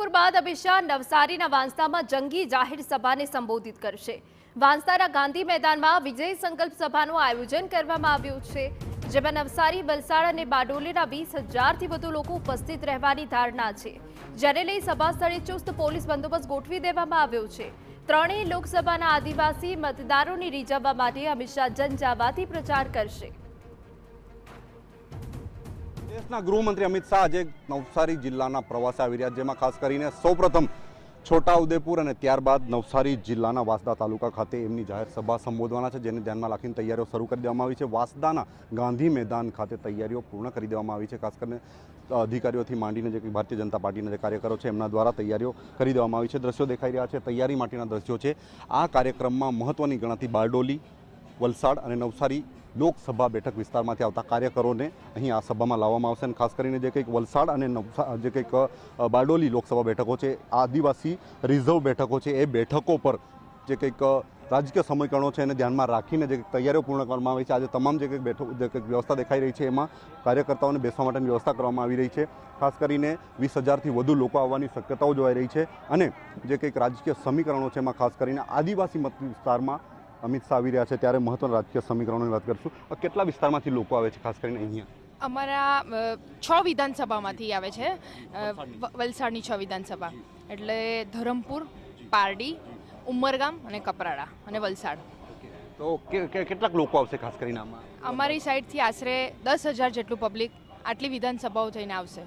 ધરમપુર બાદ અમિત શાહ નવસારીના વાંસદામાં જંગી જાહેર સભાને સંબોધિત કરશે। વાંસદાના ગાંધી મેદાનમાં વિજય સંકલ્પ સભાનું આયોજન કરવામાં આવ્યું છે, જેમાં નવસારી, વલસાડ અને બારડોલીના 20,000થી વધુ લોકો ઉપસ્થિત રહેવાની ધારણા છે, જેને લઈ સભા સ્થળે ચુસ્ત પોલીસ બંદોબસ્ત ગોઠવી દેવામાં આવ્યો છે। ત્રણેય લોકસભાના આદિવાસી મતદારોને રીઝવવા માટે અમિત શાહ જનજાવાથી પ્રચાર કરશે। દેશના ગૃહમંત્રી અમિત શાહ આજે નવસારી જિલ્લાના પ્રવાસે આવી રહ્યા, જેમાં ખાસ કરીને સૌપ્રથમ છોટાઉદેપુર અને ત્યારબાદ નવસારી જિલ્લાના વાંસદા તાલુકા ખાતે એમની જાહેર સભા સંબોધવાના છે, જેને ધ્યાનમાં રાખીને તૈયારીઓ શરૂ કરી દેવામાં આવી છે। વાંસદાના ગાંધી મેદાન ખાતે તૈયારીઓ પૂર્ણ કરી દેવામાં આવી છે। ખાસ કરીને અધિકારીઓથી માંડીને જે ભારતીય જનતા પાર્ટીના જે કાર્યકરો છે એમના દ્વારા તૈયારીઓ કરી દેવામાં આવી છે। દ્રશ્યો દેખાઈ રહ્યા છે, તૈયારી માટેના દ્રશ્યો છે। આ કાર્યક્રમમાં મહત્વની ગણાતી બારડોલી, વલસાડ અને નવસારી લોકસભા બેઠક વિસ્તારમાંથી આવતા કાર્યકરોને અહીં આ સભામાં લાવવામાં આવશે। અને ખાસ કરીને જે કંઈક વલસાડ અને જે કંઈક બારડોલી લોકસભા બેઠકો છે, આદિવાસી રિઝર્વ બેઠકો છે, એ બેઠકો પર જે કંઈક રાજકીય સમીકરણો છે એને ધ્યાનમાં રાખીને જે તૈયારીઓ પૂર્ણ કરવામાં આવી છે। આજે તમામ જે કંઈક વ્યવસ્થા દેખાઈ રહી છે એમાં કાર્યકર્તાઓને બેસવા માટેની વ્યવસ્થા કરવામાં આવી રહી છે। ખાસ કરીને 20,000થી વધુ લોકો આવવાની શક્યતાઓ જોવાઈ રહી છે। અને જે કંઈક રાજકીય સમીકરણો છે એમાં ખાસ કરીને આદિવાસી મત વિસ્તારમાં અમિત શાહ આવી રહ્યા છે, ત્યારે મહત્વના રાજકીય સમીકરણોની વાત કરીશું। કેટલા વિસ્તારમાંથી લોકો આવે છે? ખાસ કરીને અહીંયા અમારા 6 વિધાનસભામાંથી આવે છે, વલસાડની 6 વિધાનસભા એટલે ધરમપુર, પારડી, ઉમરગામ અને કપરાડા અને વલસાડ। તો કેટલાક લોકો આવશે? ખાસ કરીને અમારી સાઈડથી આશરે 10,000 જેટલું પબ્લિક આટલી વિધાનસભાઓ થઈને આવશે।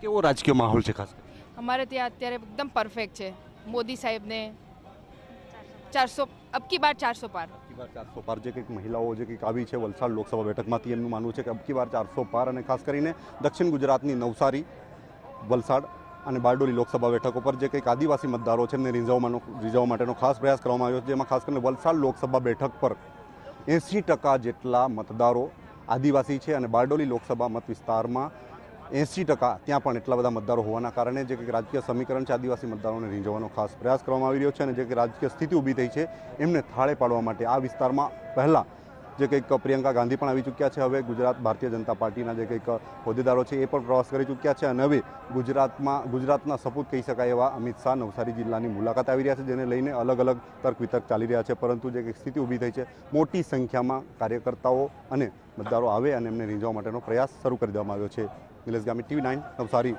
કેવો રાજકીય માહોલ છે? ખાસ અમારે ત્યાં અત્યારે એકદમ પરફેક્ટ છે। મોદી સાહેબને 400 અબકી બાર 400 પાર, 400 પાર જે કંઈક મહિલાઓ જે કંઈક આવી છે વલસાડ લોકસભા બેઠકમાંથી, એમનું માનવું છે કે અબકી બાર 400 પાર। અને ખાસ કરીને દક્ષિણ ગુજરાતની નવસારી, વલસાડ અને બારડોલી લોકસભા બેઠકો પર જે કંઈક આદિવાસી મતદારો છે એમને રીઝવવા માટેનો ખાસ પ્રયાસ કરવામાં આવ્યો છે, જેમાં ખાસ કરીને વલસાડ લોકસભા બેઠક પર 80% જેટલા મતદારો આદિવાસી છે અને બારડોલી લોકસભા મત વિસ્તારમાં 80% ત્યાં પણ એટલા બધા મતદારો હોવાના કારણે જે કંઈક રાજકીય સમીકરણ છે આદિવાસી મતદારોને રીઝવવાનો ખાસ પ્રયાસ કરવામાં આવી રહ્યો છે। અને જે કંઈક રાજકીય સ્થિતિ ઊભી થઈ છે એમને થાળે પાડવા માટે આ વિસ્તારમાં પહેલાં જે કંઈક પ્રિયંકા ગાંધી પણ આવી ચૂક્યા છે, હવે ગુજરાત ભારતીય જનતા પાર્ટીના જે કંઈક હોદ્દેદારો છે એ પણ પ્રવાસ કરી ચૂક્યા છે, અને હવે ગુજરાતના સપૂત કહી શકાય એવા અમિત શાહ નવસારી જિલ્લાની મુલાકાત આવી રહ્યા છે, જેને લઈને અલગ અલગ તર્ક વિતર્ક ચાલી રહ્યા છે। પરંતુ જે કંઈક સ્થિતિ ઊભી થઈ છે, મોટી સંખ્યામાં કાર્યકર્તાઓ અને મતદારો આવે અને એમને રીઝવવા માટેનો પ્રયાસ શરૂ કરી દેવામાં આવ્યો છે। નિલેશ ગામી, TV9 નવસારી।